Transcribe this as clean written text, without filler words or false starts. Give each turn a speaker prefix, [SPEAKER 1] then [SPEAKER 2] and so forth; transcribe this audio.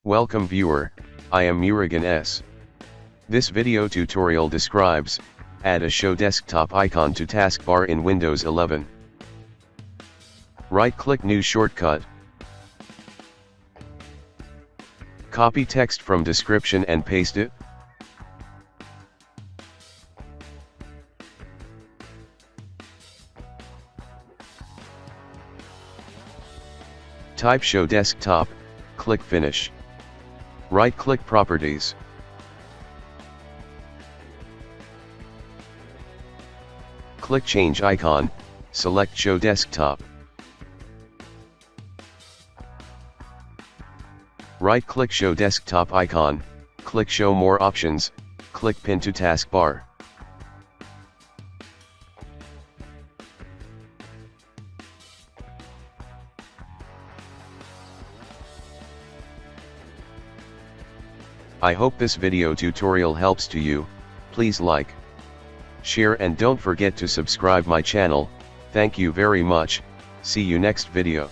[SPEAKER 1] Welcome viewer, I am Murugan S. This video tutorial describes, add a show desktop icon to taskbar in Windows 11. Right-click New Shortcut. Copy text from description and paste it. Type Show Desktop, click Finish. Right-click Properties. Click Change Icon, select Show Desktop. Right-click Show Desktop icon, click Show More Options, click Pin to Taskbar. I hope this video tutorial helps to you. Please like, share and don't forget to subscribe my channel. Thank you very much. See you next video.